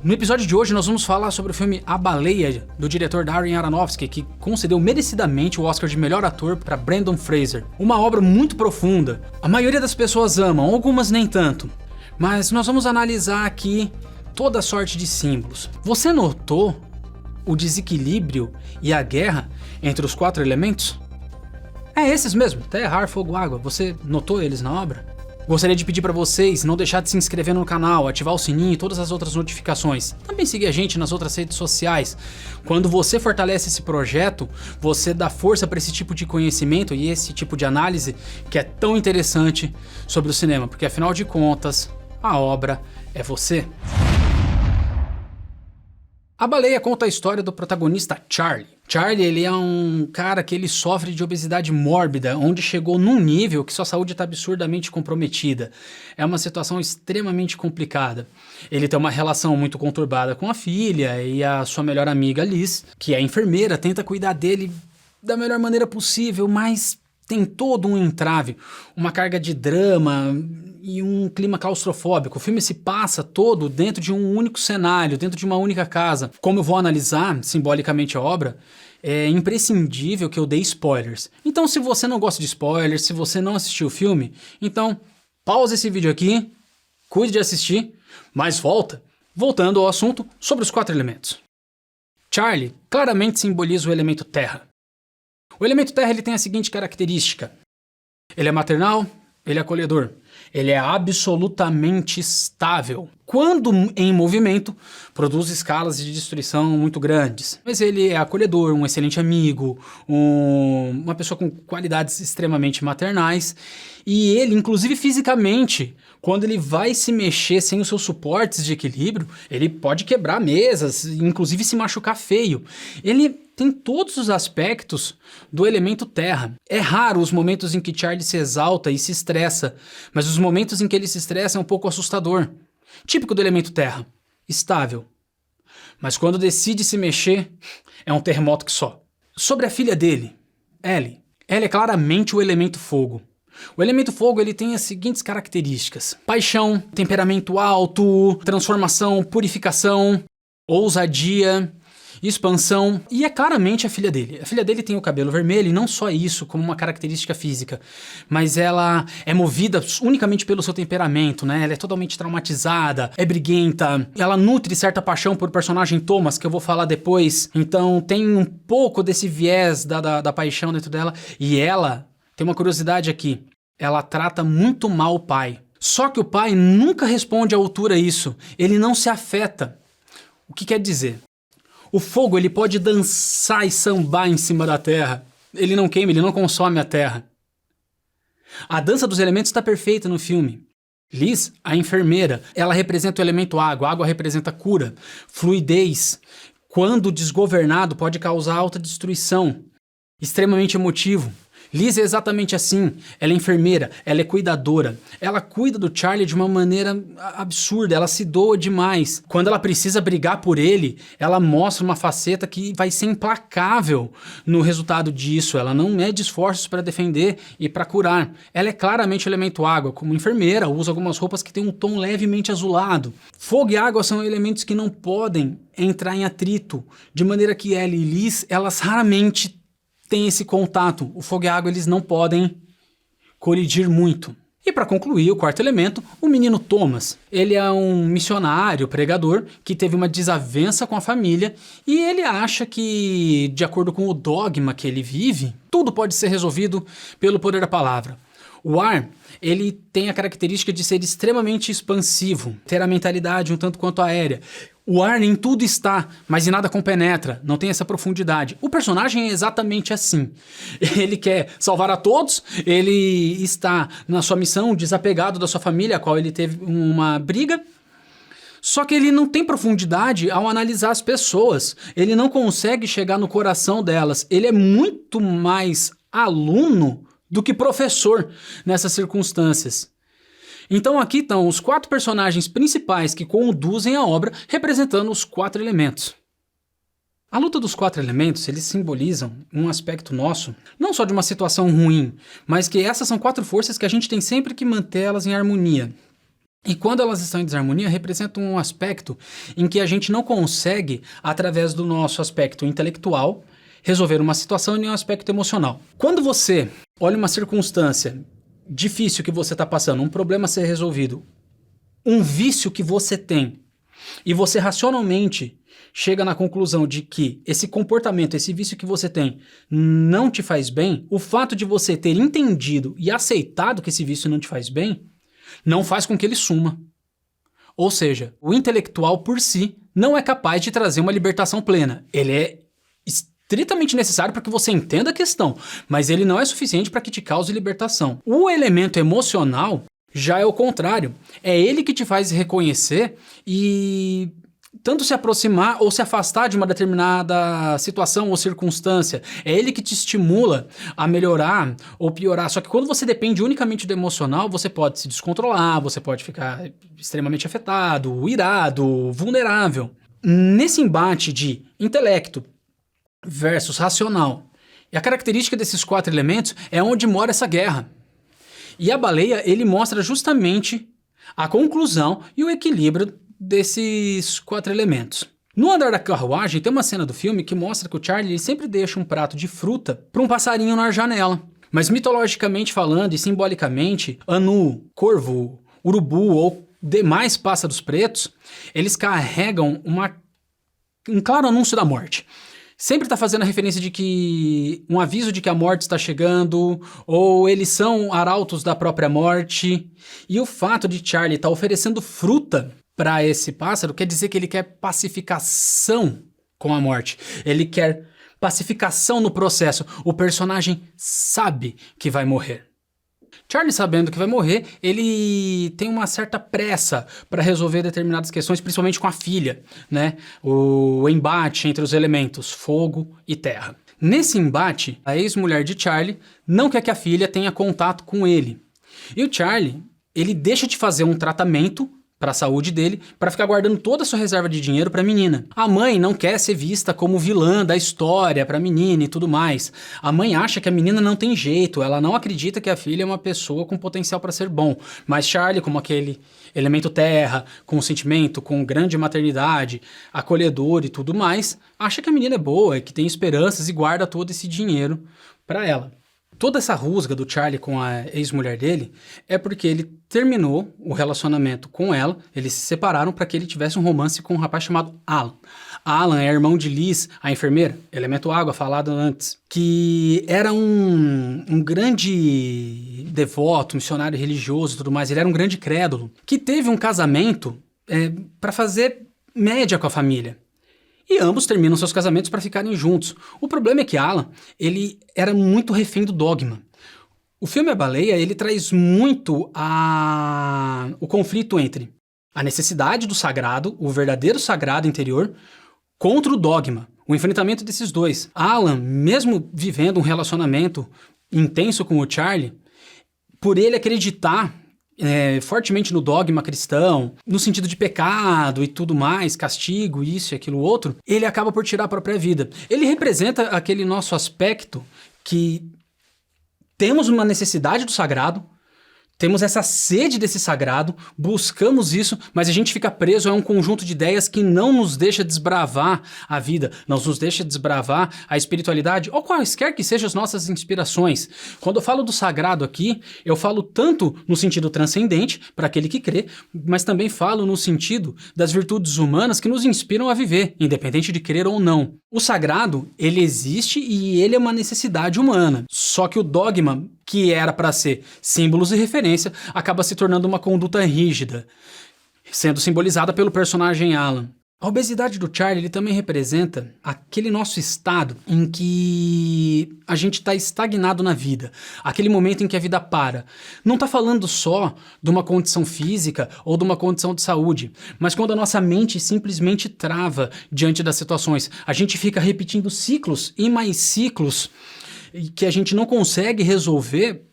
No episódio de hoje nós vamos falar sobre o filme A Baleia, do diretor Darren Aronofsky, que concedeu merecidamente o Oscar de melhor ator para Brendan Fraser. Uma obra muito profunda, a maioria das pessoas amam, algumas nem tanto. Mas nós vamos analisar aqui toda sorte de símbolos. Você notou o desequilíbrio e a guerra entre os 4 elementos? É esses mesmo, terra, ar, fogo, água. Você notou eles na obra? Gostaria de pedir para vocês não deixar de se inscrever no canal, ativar o sininho e todas as outras notificações. Também seguir a gente nas outras redes sociais. Quando você fortalece esse projeto, você dá força para esse tipo de conhecimento e esse tipo de análise que é tão interessante sobre o cinema, porque afinal de contas, a obra é você. A Baleia conta a história do protagonista Charlie. Charlie, ele é um cara que ele sofre de obesidade mórbida, onde chegou num nível que sua saúde está absurdamente comprometida. É uma situação extremamente complicada. Ele tem uma relação muito conturbada com a filha e a sua melhor amiga Liz, que é enfermeira, tenta cuidar dele da melhor maneira possível, mas tem todo um entrave, uma carga de drama e um clima claustrofóbico. O filme se passa todo dentro de um único cenário, dentro de uma única casa. Como eu vou analisar simbolicamente a obra, é imprescindível que eu dê spoilers. Então, se você não gosta de spoilers, se você não assistiu o filme, então pausa esse vídeo aqui, cuide de assistir, mas voltando ao assunto sobre os 4 elementos. Charlie claramente simboliza o elemento terra. O elemento terra ele tem a seguinte característica: ele é maternal, ele é acolhedor, ele é absolutamente estável. Quando em movimento, produz escalas de destruição muito grandes. Mas ele é acolhedor, um excelente amigo, uma pessoa com qualidades extremamente maternais. E ele, inclusive fisicamente, quando ele vai se mexer sem os seus suportes de equilíbrio, ele pode quebrar mesas, inclusive se machucar feio. Ele tem todos os aspectos do elemento terra. É raro os momentos em que Charlie se exalta e se estressa, mas os momentos em que ele se estressa é um pouco assustador. Típico do elemento terra, estável. Mas quando decide se mexer, é um terremoto que só. Sobre a filha dele, Ellie. Ela é claramente o elemento fogo. O elemento fogo ele tem as seguintes características: paixão, temperamento alto, transformação, purificação, ousadia, expansão, e é claramente a filha dele. A filha dele tem o cabelo vermelho, e não só isso, como uma característica física, mas ela é movida unicamente pelo seu temperamento, né? Ela é totalmente traumatizada, é briguenta, ela nutre certa paixão por personagem Thomas, que eu vou falar depois, então tem um pouco desse viés da paixão dentro dela, e ela tem uma curiosidade aqui: ela trata muito mal o pai. Só que o pai nunca responde à altura a isso, ele não se afeta. O que quer dizer? O fogo ele pode dançar e sambar em cima da terra. Ele não queima, ele não consome a terra. A dança dos elementos está perfeita no filme. Liz, a enfermeira, ela representa o elemento água. A água representa cura, fluidez. Quando desgovernado pode causar alta destruição. Extremamente emotivo. Liz é exatamente assim, ela é enfermeira, ela é cuidadora, ela cuida do Charlie de uma maneira absurda, ela se doa demais. Quando ela precisa brigar por ele, ela mostra uma faceta que vai ser implacável no resultado disso, ela não mede esforços para defender e para curar. Ela é claramente elemento água, como enfermeira, usa algumas roupas que têm um tom levemente azulado. Fogo e água são elementos que não podem entrar em atrito, de maneira que ela e Liz, elas raramente tem esse contato. O fogo e a água eles não podem colidir muito. E para concluir, o 4º elemento, o menino Thomas. Ele é um missionário, pregador, que teve uma desavença com a família e ele acha que, de acordo com o dogma que ele vive, tudo pode ser resolvido pelo poder da palavra. O ar, ele tem a característica de ser extremamente expansivo, ter a mentalidade um tanto quanto aérea. O ar em tudo está, mas em nada compenetra, não tem essa profundidade. O personagem é exatamente assim. Ele quer salvar a todos, ele está na sua missão desapegado da sua família, a qual ele teve uma briga, só que ele não tem profundidade ao analisar as pessoas. Ele não consegue chegar no coração delas. Ele é muito mais aluno do que professor nessas circunstâncias. Então aqui estão os 4 personagens principais que conduzem a obra, representando os 4 elementos. A luta dos 4 elementos, eles simbolizam um aspecto nosso, não só de uma situação ruim, mas que essas são 4 forças que a gente tem sempre que manter elas em harmonia. E quando elas estão em desarmonia, representam um aspecto em que a gente não consegue, através do nosso aspecto intelectual, resolver uma situação em um aspecto emocional. Quando você olha uma circunstância difícil que você está passando, um problema a ser resolvido, um vício que você tem, e você racionalmente chega na conclusão de que esse comportamento, esse vício que você tem não te faz bem, o fato de você ter entendido e aceitado que esse vício não te faz bem, não faz com que ele suma. Ou seja, o intelectual por si não é capaz de trazer uma libertação plena. Ele é estritamente necessário para que você entenda a questão, mas ele não é suficiente para que te cause libertação. O elemento emocional já é o contrário. É ele que te faz reconhecer e tanto se aproximar ou se afastar de uma determinada situação ou circunstância. É ele que te estimula a melhorar ou piorar. Só que quando você depende unicamente do emocional, você pode se descontrolar, você pode ficar extremamente afetado, irado, vulnerável. Nesse embate de intelecto versus racional, e a característica desses 4 elementos é onde mora essa guerra. E a Baleia, ele mostra justamente a conclusão e o equilíbrio desses 4 elementos. No andar da carruagem, tem uma cena do filme que mostra que o Charlie ele sempre deixa um prato de fruta para um passarinho na janela. Mas mitologicamente falando e simbolicamente, anu, corvo, urubu ou demais pássaros pretos, eles carregam um claro anúncio da morte. Sempre está fazendo a referência de que um aviso de que a morte está chegando, ou eles são arautos da própria morte. E o fato de Charlie estar oferecendo fruta para esse pássaro quer dizer que ele quer pacificação com a morte. Ele quer pacificação no processo. O personagem sabe que vai morrer. Charlie, sabendo que vai morrer, ele tem uma certa pressa para resolver determinadas questões, principalmente com a filha, né? O embate entre os elementos fogo e terra. Nesse embate, a ex-mulher de Charlie não quer que a filha tenha contato com ele. E o Charlie, ele deixa de fazer um tratamento para a saúde dele, para ficar guardando toda a sua reserva de dinheiro para a menina. A mãe não quer ser vista como vilã da história para a menina e tudo mais. A mãe acha que a menina não tem jeito, ela não acredita que a filha é uma pessoa com potencial para ser bom. Mas Charlie, como aquele elemento terra, com sentimento, com grande maternidade, acolhedor e tudo mais, acha que a menina é boa, que tem esperanças e guarda todo esse dinheiro para ela. Toda essa rusga do Charlie com a ex-mulher dele é porque ele terminou o relacionamento com ela, eles se separaram para que ele tivesse um romance com um rapaz chamado Alan. Alan é irmão de Liz, a enfermeira, elemento água, falado antes, que era um grande devoto, missionário religioso e tudo mais, ele era um grande crédulo, que teve um casamento para fazer média com a família. E ambos terminam seus casamentos para ficarem juntos. O problema é que Alan, ele era muito refém do dogma. O filme A Baleia, ele traz muito o conflito entre a necessidade do sagrado, o verdadeiro sagrado interior, contra o dogma, o enfrentamento desses dois. Alan, mesmo vivendo um relacionamento intenso com o Charlie, por ele acreditar fortemente no dogma cristão, no sentido de pecado e tudo mais, castigo, isso e aquilo outro, ele acaba por tirar a própria vida. Ele representa aquele nosso aspecto que temos uma necessidade do sagrado, temos essa sede desse sagrado, buscamos isso, mas a gente fica preso a um conjunto de ideias que não nos deixa desbravar a vida, não nos deixa desbravar a espiritualidade, ou quaisquer que sejam as nossas inspirações. Quando eu falo do sagrado aqui, eu falo tanto no sentido transcendente, para aquele que crê, mas também falo no sentido das virtudes humanas que nos inspiram a viver, independente de crer ou não. O sagrado, ele existe e ele é uma necessidade humana, só que o dogma, que era para ser símbolos e referência, acaba se tornando uma conduta rígida, sendo simbolizada pelo personagem Alan. A obesidade do Charlie, ele também representa aquele nosso estado em que a gente está estagnado na vida, aquele momento em que a vida para. Não está falando só de uma condição física ou de uma condição de saúde, mas quando a nossa mente simplesmente trava diante das situações, a gente fica repetindo ciclos e mais ciclos que a gente não consegue resolver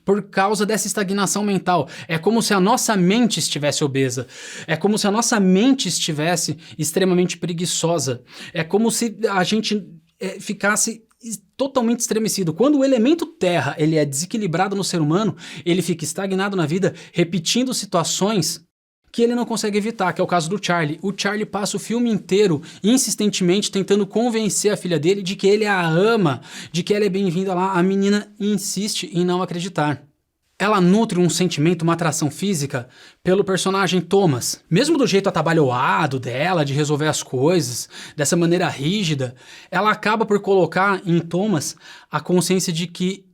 por causa dessa estagnação mental. É como se a nossa mente estivesse obesa. É como se a nossa mente estivesse extremamente preguiçosa. É como se a gente ficasse totalmente estremecido. Quando o elemento terra ele é desequilibrado no ser humano, ele fica estagnado na vida, repetindo situações que ele não consegue evitar, que é o caso do Charlie. O Charlie passa o filme inteiro, insistentemente, tentando convencer a filha dele de que ele a ama, de que ela é bem-vinda lá. A menina insiste em não acreditar. Ela nutre um sentimento, uma atração física pelo personagem Thomas. Mesmo do jeito atabalhoado dela, de resolver as coisas, dessa maneira rígida, ela acaba por colocar em Thomas a consciência de que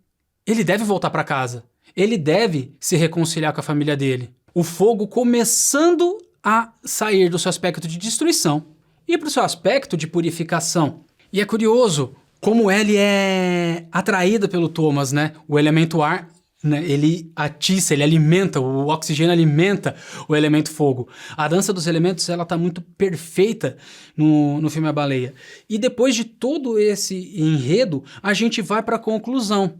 ele deve voltar para casa. Ele deve se reconciliar com a família dele. O fogo começando a sair do seu aspecto de destruição e para o seu aspecto de purificação. E é curioso como ele é atraída pelo Thomas, né? O elemento ar, né? Ele atiça, ele alimenta, o oxigênio alimenta o elemento fogo. A dança dos elementos, ela tá muito perfeita no filme A Baleia. E depois de todo esse enredo, a gente vai para a conclusão.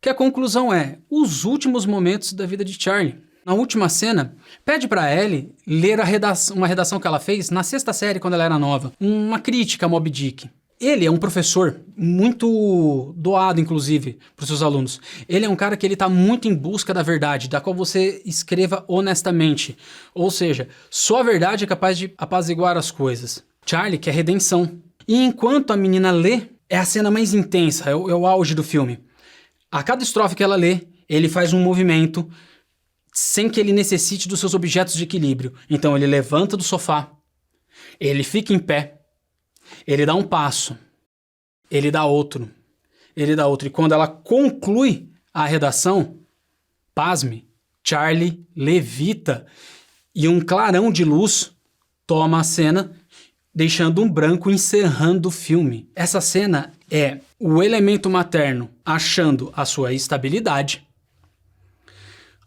Que a conclusão é os últimos momentos da vida de Charlie. Na última cena, pede para Ellie ler uma redação que ela fez na 6ª série, quando ela era nova. Uma crítica a Moby Dick. Ele é um professor muito doado, inclusive, para os seus alunos. Ele é um cara que ele tá muito em busca da verdade, da qual você escreva honestamente. Ou seja, só a verdade é capaz de apaziguar as coisas. Charlie quer redenção. E enquanto a menina lê, é a cena mais intensa, é o auge do filme. A cada estrofe que ela lê, ele faz um movimento sem que ele necessite dos seus objetos de equilíbrio. Então ele levanta do sofá, ele fica em pé, ele dá um passo, ele dá outro, ele dá outro. E quando ela conclui a redação, pasme, Charlie levita e um clarão de luz toma a cena, deixando um branco encerrando o filme. Essa cena é o elemento materno achando a sua estabilidade,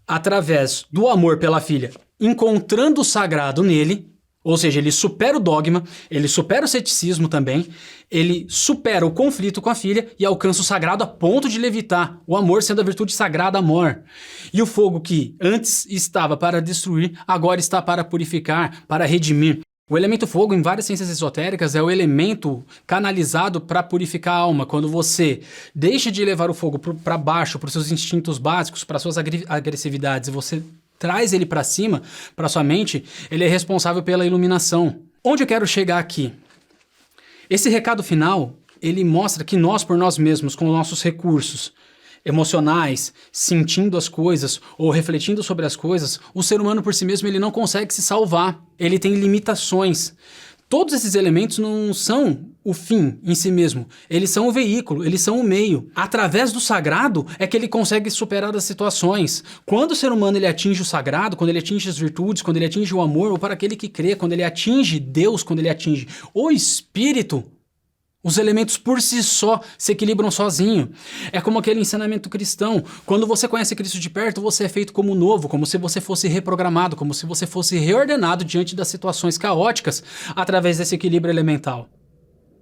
através do amor pela filha, encontrando o sagrado nele, ou seja, ele supera o dogma, ele supera o ceticismo também, ele supera o conflito com a filha e alcança o sagrado a ponto de levitar, o amor sendo a virtude sagrada amor. E o fogo que antes estava para destruir, agora está para purificar, para redimir. O elemento fogo, em várias ciências esotéricas, é o elemento canalizado para purificar a alma. Quando você deixa de levar o fogo para baixo, para os seus instintos básicos, para suas agressividades, e você traz ele para cima, para sua mente, ele é responsável pela iluminação. Onde eu quero chegar aqui? Esse recado final, ele mostra que nós, por nós mesmos, com nossos recursos emocionais, sentindo as coisas ou refletindo sobre as coisas, o ser humano por si mesmo ele não consegue se salvar. Ele tem limitações. Todos esses elementos não são o fim em si mesmo. Eles são o veículo, eles são o meio. Através do sagrado é que ele consegue superar as situações. Quando o ser humano ele atinge o sagrado, quando ele atinge as virtudes, quando ele atinge o amor, ou para aquele que crê, quando ele atinge Deus, quando ele atinge o Espírito, os elementos por si só se equilibram sozinho. É como aquele ensinamento cristão. Quando você conhece Cristo de perto, você é feito como novo, como se você fosse reprogramado, como se você fosse reordenado diante das situações caóticas através desse equilíbrio elemental.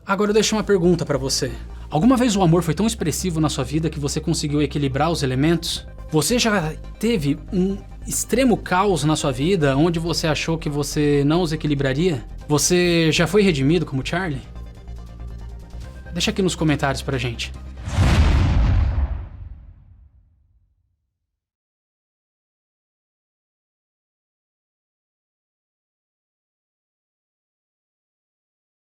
Agora eu deixo uma pergunta para você. Alguma vez o amor foi tão expressivo na sua vida que você conseguiu equilibrar os elementos? Você já teve um extremo caos na sua vida onde você achou que você não os equilibraria? Você já foi redimido como Charlie? Deixa aqui nos comentários pra gente.